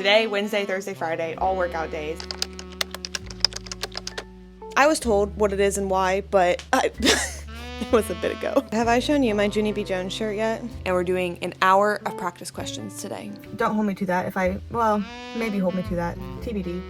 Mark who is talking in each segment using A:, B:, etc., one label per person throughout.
A: Today, Wednesday, Thursday, Friday, all workout days. I was told what it is and why, but it was a bit ago. Have I shown you my Junie B. Jones shirt yet? And we're doing an hour of practice questions today. Don't hold me to that. Well, maybe hold me to that. TBD.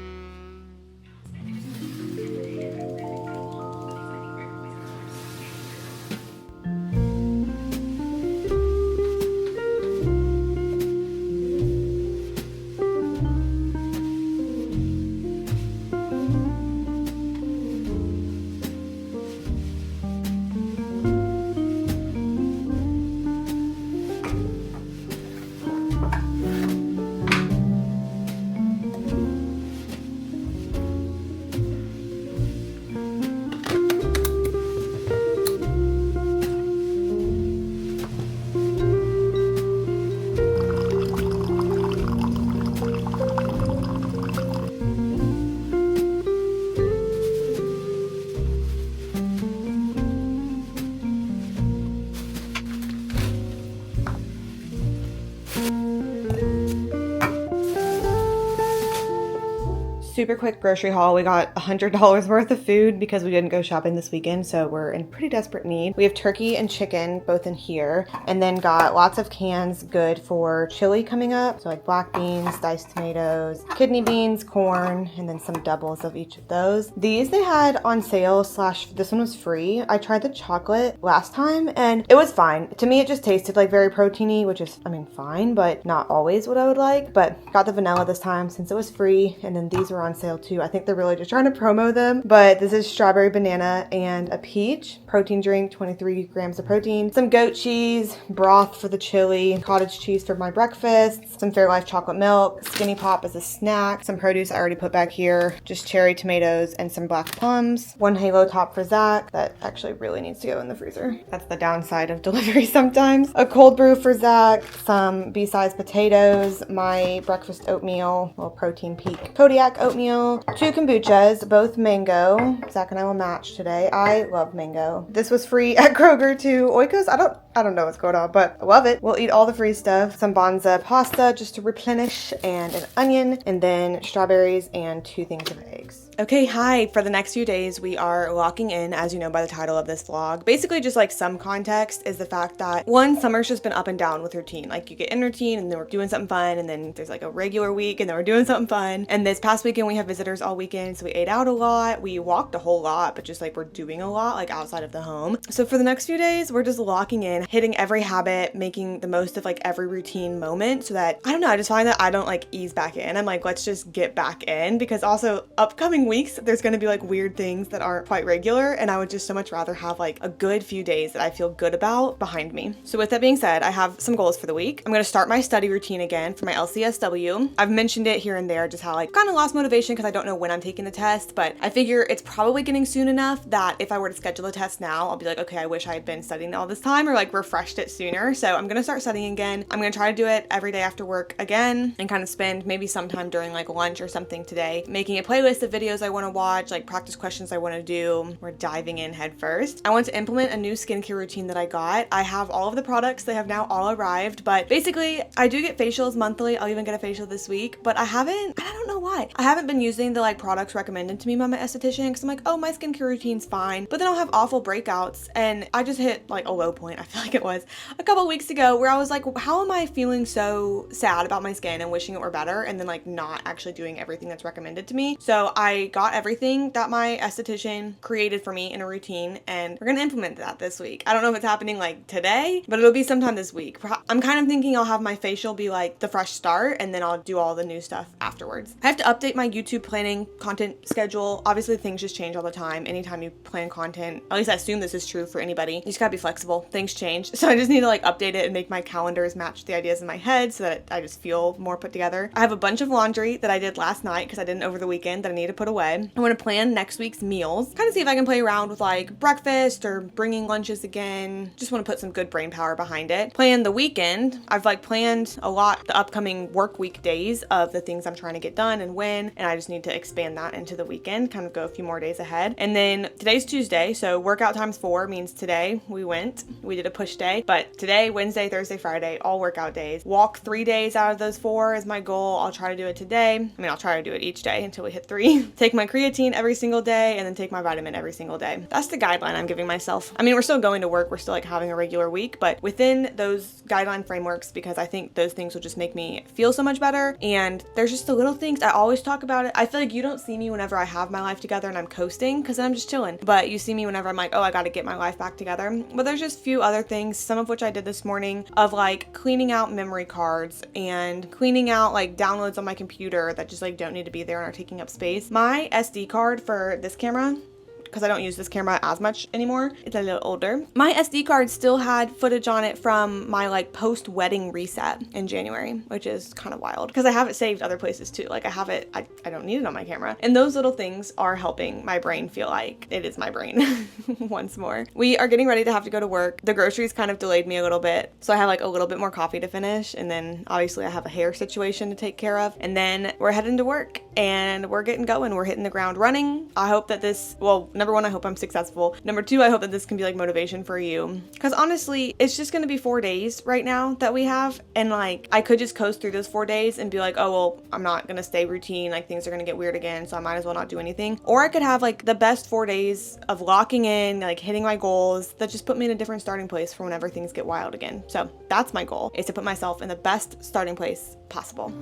A: Super quick grocery haul. We got $100 worth of food because we didn't go shopping this weekend, so we're in pretty desperate need. We have turkey and chicken both in here, and then got lots of cans good for chili coming up. So like black beans, diced tomatoes, kidney beans, corn, and then some doubles of each of those. These they had on sale / this one was free. I tried the chocolate last time and it was fine. To me, it just tasted like very proteiny, which is, fine, but not always what I would like. But got the vanilla this time since it was free, and then these were on sale too. I think they're really just trying to promo them, but this is strawberry banana and a peach protein drink, 23 grams of protein, some goat cheese, broth for the chili, cottage cheese for my breakfast, some Fairlife chocolate milk, Skinny Pop as a snack, some produce I already put back here, just cherry tomatoes and some black plums, one Halo top for Zach that actually really needs to go in the freezer. That's the downside of delivery sometimes. A cold brew for Zach, some B-size potatoes, my breakfast oatmeal, little protein peak, Kodiak oatmeal, 2 kombuchas, both mango. Zach and I will match today. I love mango. This was free at Kroger too. Oikos, I don't know what's going on, but I love it. We'll eat all the free stuff. Some Bonza pasta just to replenish, and an onion, and then strawberries and 2 things of eggs. Okay, hi. For the next few days, we are locking in, as you know by the title of this vlog. Basically, just like some context is the fact that summer's just been up and down with routine. Like you get in routine and then we're doing something fun, and then there's like a regular week and then we're doing something fun. And this past weekend, we have visitors all weekend, so we ate out a lot. We walked a whole lot, but just like we're doing a lot like outside of the home. So for the next few days, we're just locking in, hitting every habit, making the most of like every routine moment so that, I don't know, I just find that I don't like ease back in. I'm like, let's just get back in, because also upcoming weeks, there's going to be like weird things that aren't quite regular, and I would just so much rather have like a good few days that I feel good about behind me. So with that being said, I have some goals for the week. I'm going to start my study routine again for my LCSW. I've mentioned it here and there, just how like kind of lost motivation because I don't know when I'm taking the test, but I figure it's probably getting soon enough that if I were to schedule a test now, I'll be like, okay, I wish I had been studying all this time, or like refreshed it sooner. So I'm going to start studying again. I'm going to try to do it every day after work again, and kind of spend maybe sometime during like lunch or something today making a playlist of videos I want to watch, like practice questions I want to do. We're diving in head first. I want to implement a new skincare routine that I got. I have all of the products. They have now all arrived, but basically I do get facials monthly. I'll even get a facial this week, but I don't know why. I haven't been using the like products recommended to me by my esthetician, because I'm like, oh, my skincare routine's fine, but then I'll have awful breakouts. And I just hit like a low point, I feel like it was a couple weeks ago, where I was like, how am I feeling so sad about my skin and wishing it were better, and then like not actually doing everything that's recommended to me. So I got everything that my esthetician created for me in a routine, and we're gonna implement that this week. I don't know if it's happening like today, but it'll be sometime this week. I'm kind of thinking I'll have my facial be like the fresh start, and then I'll do all the new stuff afterwards. I have to update my YouTube planning content schedule. Obviously things just change all the time. Anytime you plan content, at least I assume this is true for anybody, you just gotta be flexible. Things change. So I just need to like update it and make my calendars match the ideas in my head so that I just feel more put together. I have a bunch of laundry that I did last night because I didn't over the weekend that I need need to put away. I want to plan next week's meals, kind of see if I can play around with like breakfast or bringing lunches again. Just want to put some good brain power behind it. Plan the weekend. I've like planned a lot the upcoming work week days of the things I'm trying to get done and when, and I just need to expand that into the weekend, kind of go a few more days ahead. And then today's Tuesday, so workout times 4 means today we did a push day, but today, Wednesday, Thursday, Friday, all workout days. Walk 3 days out of those 4 is my goal. I'll try to do it today. I mean, I'll try to do it each day until we hit 3. Take my creatine every single day and then take my vitamin every single day. That's the guideline I'm giving myself. I mean, we're still going to work. We're still like having a regular week, but within those guideline frameworks, because I think those things will just make me feel so much better. And there's just the little things. I always talk about it. I feel like you don't see me whenever I have my life together and I'm coasting, because then I'm just chilling. But you see me whenever I'm like, oh, I got to get my life back together. But there's just a few other things, some of which I did this morning, of like cleaning out memory cards and cleaning out like downloads on my computer that just like don't need to be there and are taking up space. My SD card for this camera, because I don't use this camera as much anymore, it's a little older. My SD card still had footage on it from my like post-wedding reset in January, which is kind of wild because I have it saved other places too. Like I have it, I don't need it on my camera. And those little things are helping my brain feel like it is my brain once more. We are getting ready to have to go to work. The groceries kind of delayed me a little bit. So I have like a little bit more coffee to finish. And then obviously I have a hair situation to take care of. And then we're heading to work and we're getting going. We're hitting the ground running. I hope that this, well, number one, I hope I'm successful. Number two, I hope that this can be like motivation for you. Because honestly, it's just going to be 4 days right now that we have. And like, I could just coast through those 4 days and be like, oh, well, I'm not going to stay routine. Like things are going to get weird again. So I might as well not do anything. Or I could have like the best 4 days of locking in, like hitting my goals that just put me in a different starting place for whenever things get wild again. So that's my goal, is to put myself in the best starting place possible.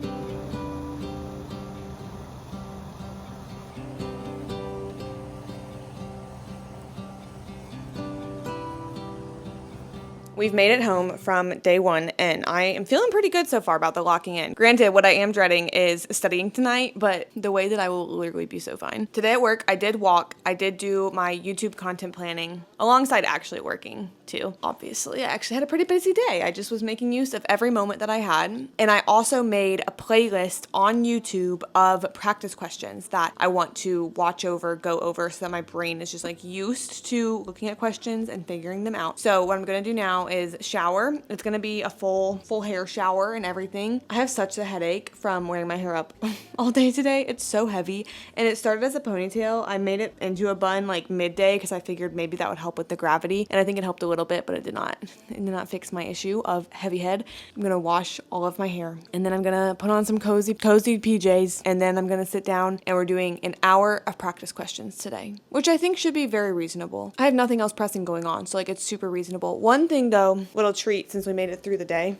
A: We've made it home from day 1 and I am feeling pretty good so far about the locking in. Granted, what I am dreading is studying tonight, but the way that I will literally be so fine. Today at work, I did walk. I did do my YouTube content planning alongside actually working too. Obviously, I actually had a pretty busy day. I just was making use of every moment that I had. And I also made a playlist on YouTube of practice questions that I want to watch over, go over, so that my brain is just like used to looking at questions and figuring them out. So what I'm gonna do now is shower. It's gonna be a full hair shower and everything. I have such a headache from wearing my hair up all day today. It's so heavy. And it started as a ponytail. I made it into a bun like midday because I figured maybe that would help with the gravity. And I think it helped a little bit, but it did not. It did not fix my issue of heavy head. I'm gonna wash all of my hair and then I'm gonna put on some cozy PJs and then I'm gonna sit down and we're doing an hour of practice questions today, which I think should be very reasonable. I have nothing else pressing going on, so like it's super reasonable. One thing though, little treat since we made it through the day.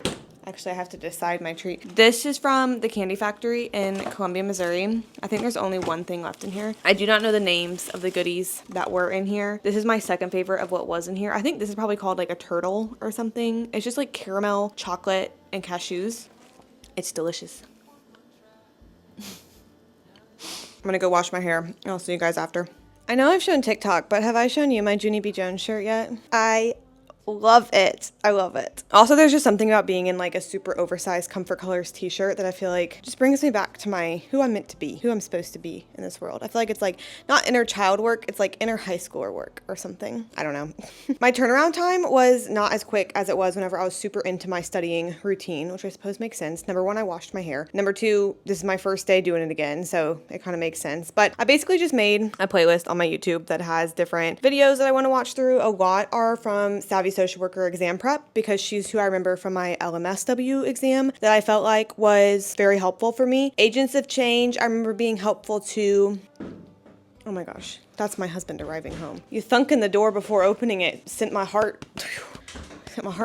A: Actually, I have to decide my treat. This is from the Candy Factory in Columbia, Missouri. I think there's only one thing left in here. I do not know the names of the goodies that were in here. This is my second favorite of what was in here. I think this is probably called like a turtle or something. It's just like caramel, chocolate, and cashews. It's delicious. I'm gonna go wash my hair and I'll see you guys after. I know I've shown TikTok, but have I shown you my Junie B. Jones shirt yet? I love it. I love it. Also, there's just something about being in like a super oversized Comfort Colors t-shirt that I feel like just brings me back to my who I'm meant to be, who I'm supposed to be in this world. I feel like it's like not inner child work, it's like inner high schooler work or something. I don't know. My turnaround time was not as quick as it was whenever I was super into my studying routine, which I suppose makes sense. Number one, I washed my hair. Number two, this is my first day doing it again, so it kind of makes sense. But I basically just made a playlist on my YouTube that has different videos that I want to watch through. A lot are from Savvy Social Worker exam prep because she's who I remember from my LMSW exam that I felt like was very helpful for me. Agents of Change, I remember being helpful to. Oh my gosh, that's my husband arriving home. You thunk in the door before opening it sent my heart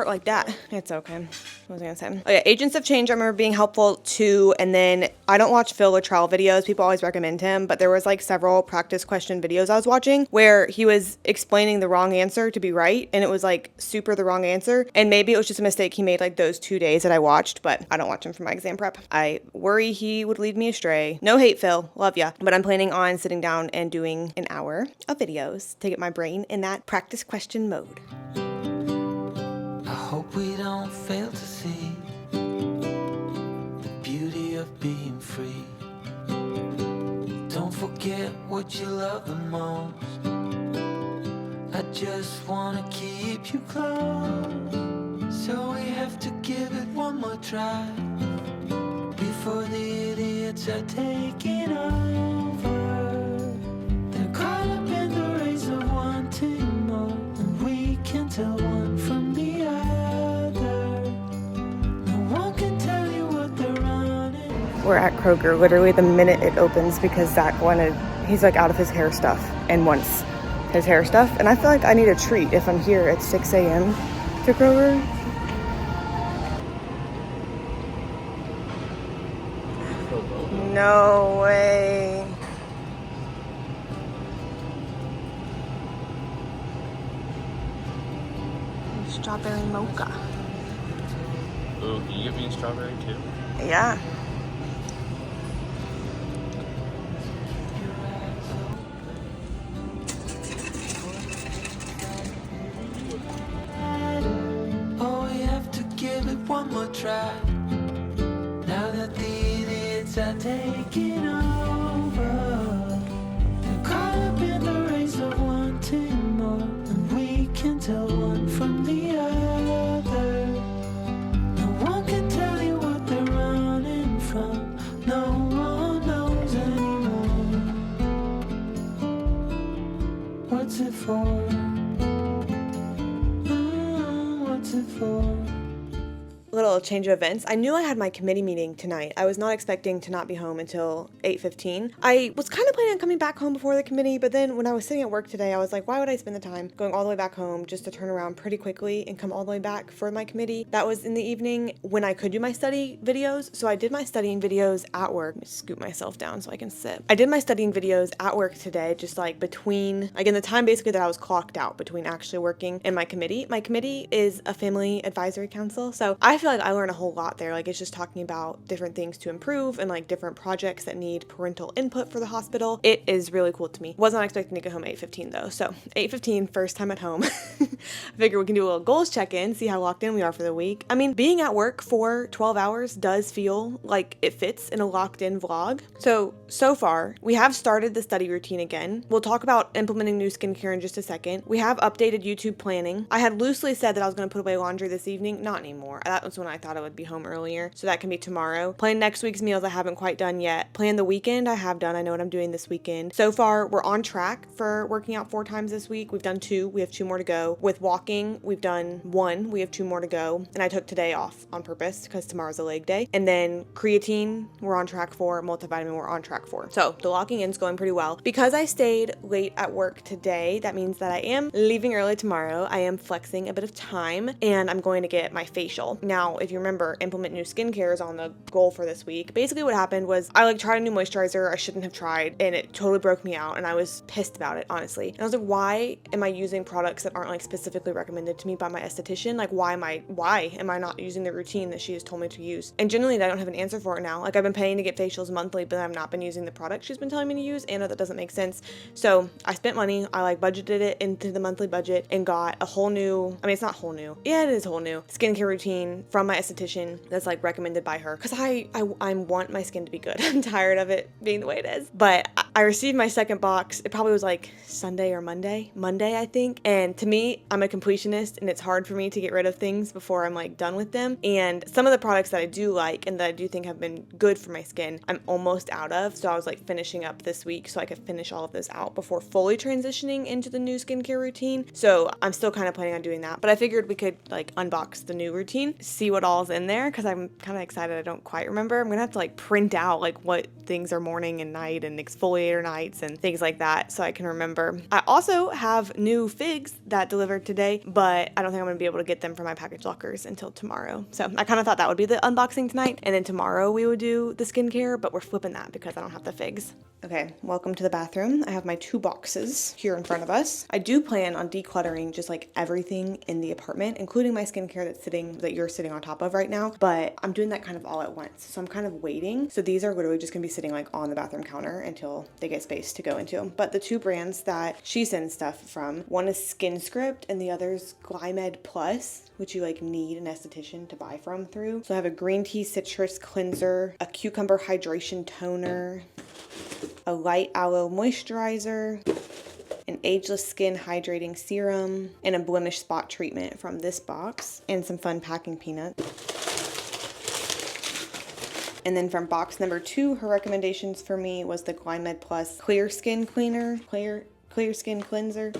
A: like that. It's okay. What was I gonna say? Oh yeah, Agents of Change I remember being helpful too. And then I don't watch Phil Luttrell videos. People always recommend him, but there was like several practice question videos I was watching where he was explaining the wrong answer to be right. And it was like super the wrong answer. And maybe it was just a mistake he made like those 2 days that I watched, but I don't watch him for my exam prep. I worry he would lead me astray. No hate, Phil. Love ya. But I'm planning on sitting down and doing an hour of videos to get my brain in that practice question mode.
B: I hope we don't fail to see the beauty of being free. Don't forget what you love the most. I just wanna keep you close, so we have to give it one more try before the idiots are taking over. They're caught up in the race of wanting more, and we can tell one from the other. No one can tell you what they're running.
A: We're at Kroger literally the minute it opens because Zach he's like out of his hair stuff and wants his hair stuff. And I feel like I need a treat if I'm here at 6 a.m. to Kroger. No way. Strawberry mocha.
C: Ooh, can you get me a strawberry too?
A: Yeah.
B: Oh, we have to give it one more try. Now that the idiots are taking over, they're caught up in the race of wanting more, and we can tell one from the other. No one can tell you what they're running from. No one knows anymore. What's it for? What's it for?
A: Little change of events. I knew I had my committee meeting tonight. I was not expecting to not be home until 8:15. I was kind of planning on coming back home before the committee, but then when I was sitting at work today, I was like, why would I spend the time going all the way back home just to turn around pretty quickly and come all the way back for my committee? That was in the evening when I could do my study videos. So I did my studying videos at work. Let me scoot myself down so I can sit. I did my studying videos at work today, just like between, like in the time basically that I was clocked out between actually working and my committee. My committee is a family advisory council. So I feel like I learned a whole lot there. Like it's just talking about different things to improve and like different projects that need parental input for the hospital. It is really cool to me. Was not expecting to get home at 8:15 though. So 8:15, first time at home. I figure we can do a little goals check-in, see how locked in we are for the week. I mean, being at work for 12 hours does feel like it fits in a locked in vlog. So far, we have started the study routine again. We'll talk about implementing new skincare in just a second. We have updated YouTube planning. I had loosely said that I was going to put away laundry this evening. Not anymore. That was when I thought I would be home earlier, so that can be tomorrow. Plan next week's meals I haven't quite done yet. Plan the weekend I have done. I know what I'm doing this weekend. So far, we're on track for working out 4 times this week. We've done 2. We have 2 more to go. With walking, we've done 1. We have 2 more to go. And I took today off on purpose because tomorrow's a leg day. And then creatine, we're on track for. Multivitamin, we're on track for. So the locking in's going pretty well. Because I stayed late at work today, that means that I am leaving early tomorrow. I am flexing a bit of time and I'm going to get my facial. Now, if you remember, implement new skincare is on the goal for this week. Basically what happened was I tried a new moisturizer I shouldn't have tried and it totally broke me out and I was pissed about it, honestly. And I was like, why am I using products that aren't like specifically recommended to me by my esthetician? Like why am I not using the routine that she has told me to use? And generally I don't have an answer for it now. Like I've been paying to get facials monthly, but I've not been using the product she's been telling me to use, and that doesn't make sense. So I spent money, I budgeted it into the monthly budget and got a whole new, it's not whole new. Yeah, it is whole new skincare routine from my esthetician that's recommended by her because I want my skin to be good. I'm tired of it being the way it is. But I received my second box. It probably was like Sunday or Monday, I think. And to me, I'm a completionist and it's hard for me to get rid of things before I'm done with them. And some of the products that I do like and that I do think have been good for my skin, I'm almost out of. So I was finishing up this week so I could finish all of those out before fully transitioning into the new skincare routine. So I'm still kind of planning on doing that. But I figured we could unbox the new routine, see what all's in there because I'm kind of excited. I don't quite remember. I'm gonna have to print out what things are morning and night and exfoliator nights and things like that so I can remember. I also have new figs that delivered today, but I don't think I'm gonna be able to get them from my package lockers until tomorrow. So I kind of thought that would be the unboxing tonight, and then tomorrow we would do the skincare, but we're flipping that because I don't have the figs. Okay, welcome to the bathroom. I have my 2 boxes here in front of us. I do plan on decluttering just everything in the apartment, including my skincare that you're sitting on top of right now, but I'm doing that kind of all at once. So I'm kind of waiting. So these are literally just gonna be sitting on the bathroom counter until they get space to go into. But the 2 brands that she sends stuff from, one is Skin Script and the other's Glymed Plus, which you need an esthetician to buy through. So I have a green tea citrus cleanser, a cucumber hydration toner, a light aloe moisturizer, an ageless skin hydrating serum, and a blemish spot treatment from this box, and some fun packing peanuts. And then from box number 2, her recommendations for me was the Glymed Plus Clear Skin Cleaner, Clear Skin Cleanser,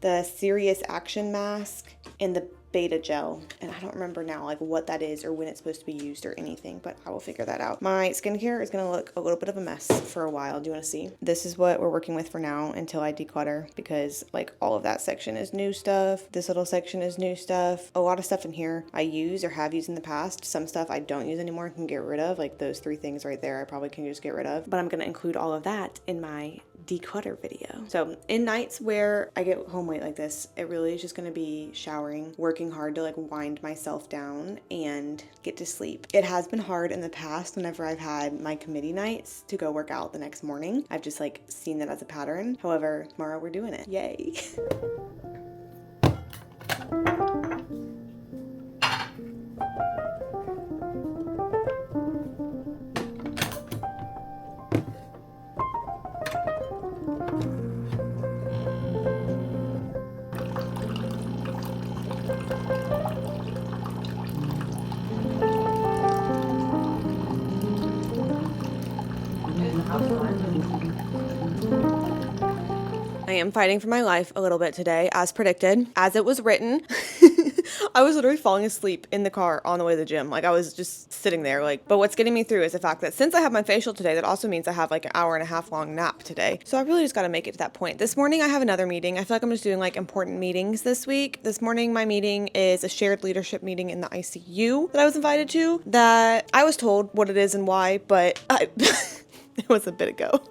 A: the Serious Action Mask, and the Beta Gel. And I don't remember now like what that is or when it's supposed to be used or anything, but I will figure that out. My skincare is gonna look a little bit of a mess for a while. Do you want to see? This is what we're working with for now until I declutter, because like all of that section is new stuff. This little section is new stuff. A lot of stuff in here I use or have used in the past. Some stuff I don't use anymore and can get rid of. Like those 3 things right there I probably can just get rid of. But I'm gonna include all of that in my declutter video. So in nights where I get home late like this, it really is just gonna be showering, working hard to like wind myself down and get to sleep. It has been hard in the past whenever I've had my committee nights to go work out the next morning. I've just like seen that as a pattern. However, tomorrow we're doing it. Yay. I am fighting for my life a little bit today, as predicted, as it was written. I was literally falling asleep in the car on the way to the gym. Like I was just sitting there like, but what's getting me through is the fact that since I have my facial today, that also means I have like an hour and a half long nap today. So I really just got to make it to that point. This morning I have another meeting. I feel like I'm just doing like important meetings this week. This morning my meeting is a shared leadership meeting in the ICU that I was invited to, that I was told what it is and why, but it was a bit ago.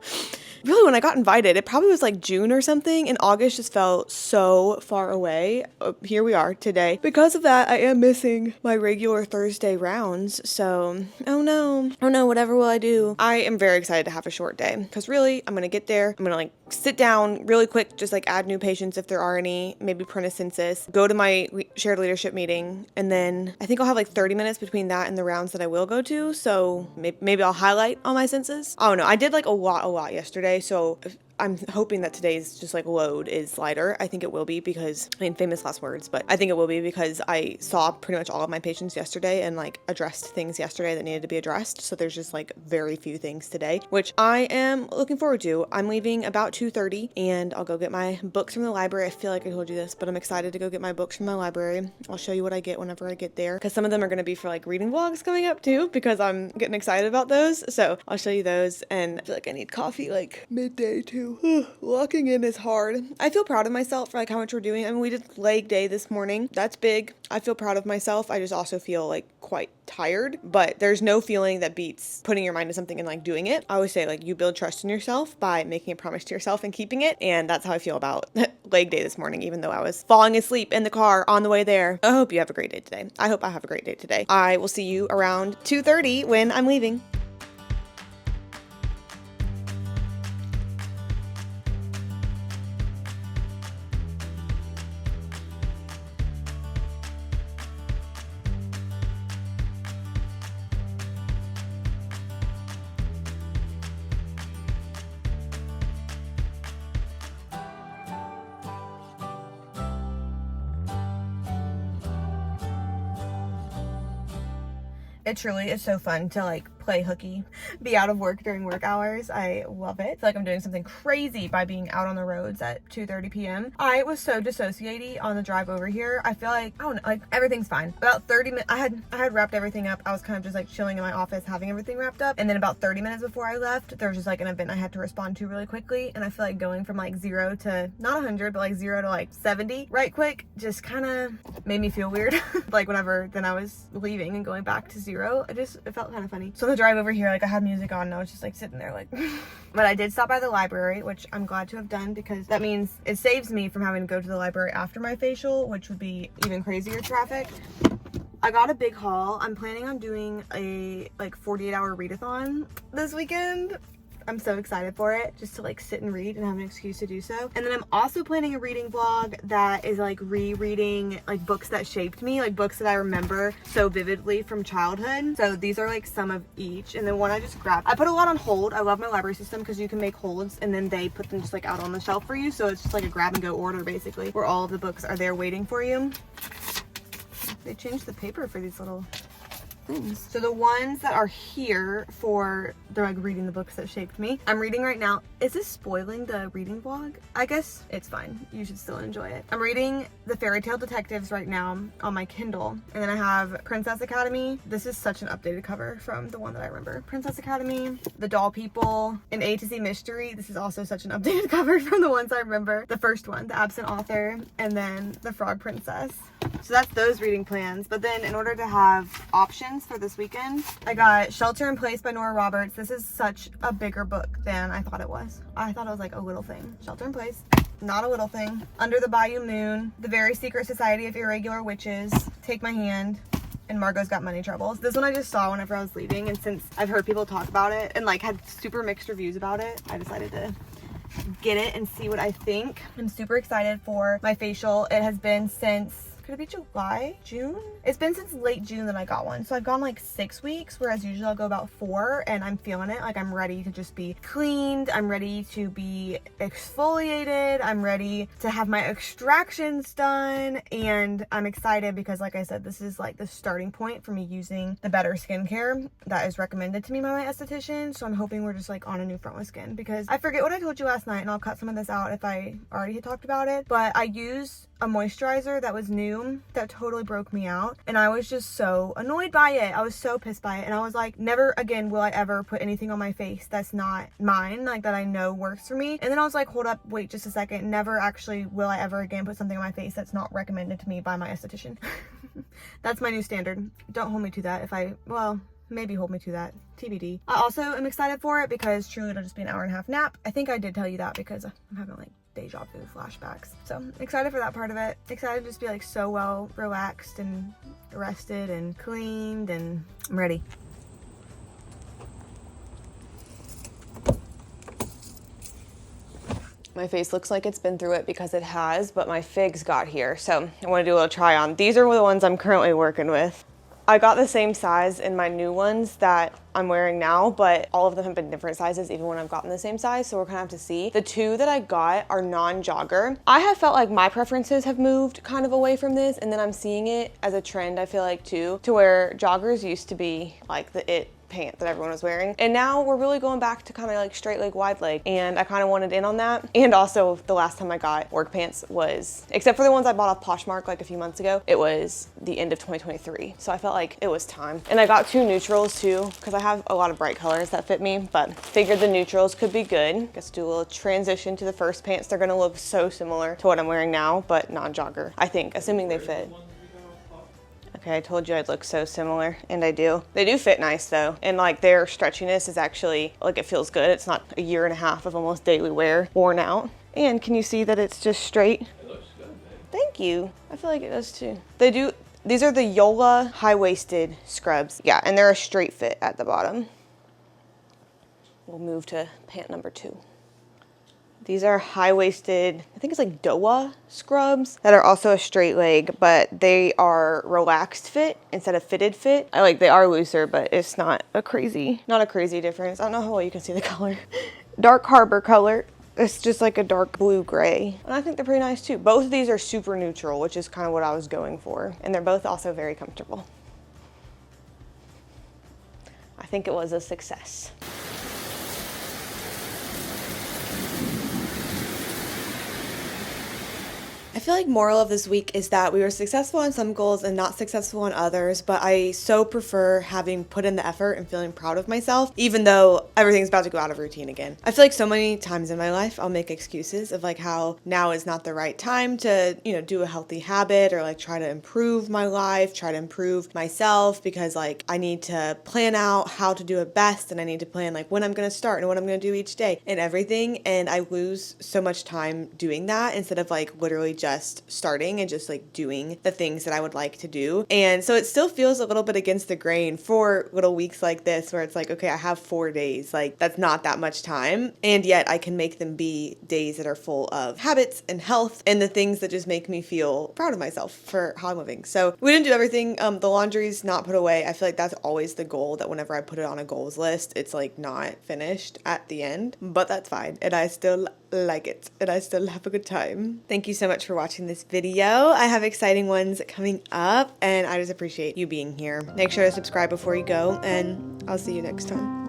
A: Really, when I got invited, it probably was like June or something, and August just felt so far away. Here we are today. Because of that, I am missing my regular Thursday rounds, so oh no, whatever will I do? I am very excited to have a short day, because really, I'm gonna get there, I'm gonna like sit down really quick, just like add new patients if there are any, maybe print a census, go to my shared leadership meeting, and then I think I'll have like 30 minutes between that and the rounds that I will go to, so maybe I'll highlight all my census. I don't know, I did like a lot yesterday, so I'm hoping that today's just like load is lighter. I think it will be because, I mean, famous last words, but I think it will be because I saw pretty much all of my patients yesterday and like addressed things yesterday that needed to be addressed. So there's just like very few things today, which I am looking forward to. I'm leaving about 2:30 and I'll go get my books from the library. I feel like I told you this, but I'm excited to go get my books from my library. I'll show you what I get whenever I get there, because some of them are going to be for like reading vlogs coming up too, because I'm getting excited about those. So I'll show you those, and I feel like I need coffee like midday too. Locking in is hard. I feel proud of myself for like how much we're doing. I mean, we did leg day this morning. That's big. I feel proud of myself. I just also feel like quite tired, but there's no feeling that beats putting your mind to something and like doing it. I always say like you build trust in yourself by making a promise to yourself and keeping it. And that's how I feel about leg day this morning, even though I was falling asleep in the car on the way there. I hope you have a great day today. I hope I have a great day today. I will see you around 2:30 when I'm leaving. It truly is so fun to like play hooky, be out of work during work hours. I love it. I feel like I'm doing something crazy by being out on the roads at 2:30 p.m. I was so dissociating on the drive over here. I feel like, I don't know, like everything's fine. About 30 minutes, I had wrapped everything up. I was kind of just like chilling in my office, having everything wrapped up. And then about 30 minutes before I left, there was just like an event I had to respond to really quickly. And I feel like going from like 0 to, not 100, but like 0 to like 70 right quick, just kind of made me feel weird. Like whenever then I was leaving and going back to 0, it felt kind of funny. So the drive over here, like I had music on and I was just like sitting there like, but I did stop by the library, which I'm glad to have done, because that means it saves me from having to go to the library after my facial, which would be even crazier traffic. I got a big haul. I'm planning on doing a like 48-hour readathon this weekend. I'm so excited for it, just to like sit and read and have an excuse to do so. And then I'm also planning a reading vlog that is like rereading like books that shaped me, like books that I remember so vividly from childhood. So these are like some of each. And then one I just grabbed. I put a lot on hold. I love my library system because you can make holds and then they put them just like out on the shelf for you. So it's just like a grab and go order basically, where all of the books are there waiting for you. They changed the paper for these little things. So the ones that are here for, they're like reading the books that shaped me. I'm reading right now. Is this spoiling the reading vlog? I guess it's fine. You should still enjoy it. I'm reading The Fairy Tale Detectives right now on my Kindle. And then I have Princess Academy. This is such an updated cover from the one that I remember. Princess Academy, The Doll People, and A to Z Mystery. This is also such an updated cover from the ones I remember. The first one, The Absent Author, and then The Frog Princess. So that's those reading plans. But then in order to have options for this weekend, I got Shelter in Place by Nora Roberts. This is such a bigger book than I thought it was. I thought it was like a little thing. Shelter in Place, not a little thing. Under the Bayou Moon, The Very Secret Society of Irregular Witches, Take My Hand, and Margot's Got Money Troubles. This one I just saw whenever I was leaving, and since I've heard people talk about it and like had super mixed reviews about it, I decided to get it and see what I think. I'm super excited for my facial. It has been since, could it be July? June? It's been since late June that I got one. So I've gone like 6 weeks, whereas usually I'll go about 4, and I'm feeling it. Like I'm ready to just be cleaned. I'm ready to be exfoliated. I'm ready to have my extractions done. And I'm excited because like I said, this is like the starting point for me using the better skincare that is recommended to me by my esthetician. So I'm hoping we're just like on a new front with skin, because I forget what I told you last night, and I'll cut some of this out if I already had talked about it. But I used a moisturizer that was new that totally broke me out, and I was just so annoyed by it. I was so pissed by it, and I was like, never again will I ever put anything on my face that's not mine, like that I know works for me. And then I was like, hold up, wait just a second, never actually will I ever again put something on my face that's not recommended to me by my esthetician. That's my new standard. Don't hold me to that. Well, maybe hold me to that, TBD. I also am excited for it because truly it'll just be an hour-and-a-half nap. I think I did tell you that because I'm having like deja vu flashbacks. So excited for that part of it. Excited to just be like so well relaxed and rested and cleaned, and I'm ready. My face looks like it's been through it because it has, but my figs got here. So I want to do a little try on. These are the ones I'm currently working with. I got the same size in my new ones that I'm wearing now, but all of them have been different sizes even when I've gotten the same size, so we're gonna have to see. The 2 that I got are non-jogger. I have felt like my preferences have moved kind of away from this, and then I'm seeing it as a trend, I feel like too, to where joggers used to be like the it pant that everyone was wearing, and now we're really going back to kind of like straight leg, wide leg, and I kind of wanted in on that. And also the last time I got work pants was, except for the ones I bought off Poshmark like a few months ago, it was the end of 2023, so I felt like it was time. And I got 2 neutrals too because I have a lot of bright colors that fit me, but figured the neutrals could be good. Let's do a little transition to the first pants. They're gonna look so similar to what I'm wearing now, but non-jogger, I think, assuming they fit. Okay, I told you I'd look so similar, and I do. They do fit nice though, and like their stretchiness is actually, like, it feels good. It's not a year and a half of almost daily wear worn out. And can you see that it's just straight?
C: It looks good, babe.
A: Thank you. I feel like it does too. These are the Yola high-waisted scrubs. Yeah, and they're a straight fit at the bottom. We'll move to pant number 2. These are high-waisted, I think it's like Doa scrubs that are also a straight leg, but they are relaxed fit instead of fitted fit. They are looser, but it's not a crazy difference. I don't know how well you can see the color. Dark Harbor color. It's just like a dark blue gray. And I think they're pretty nice too. Both of these are super neutral, which is kind of what I was going for. And they're both also very comfortable. I think it was a success. I feel like moral of this week is that we were successful on some goals and not successful on others, but I so prefer having put in the effort and feeling proud of myself, even though everything's about to go out of routine again. I feel like so many times in my life, I'll make excuses of like how now is not the right time to, do a healthy habit or like try to improve my life, try to improve myself, because like I need to plan out how to do it best, and I need to plan like when I'm going to start and what I'm going to do each day and everything. And I lose so much time doing that instead of like literally just just starting and just like doing the things that I would like to do. And so it still feels a little bit against the grain for little weeks like this where it's like, okay, I have 4 days. Like that's not that much time. And yet I can make them be days that are full of habits and health and the things that just make me feel proud of myself for how I'm living. So we didn't do everything. The laundry's not put away. I feel like that's always the goal, that whenever I put it on a goals list, it's like not finished at the end, but that's fine. And I still like it and I still have a good time. Thank you so much for watching this video. I have exciting ones coming up and I just appreciate you being here. Make sure to subscribe before you go and I'll see you next time.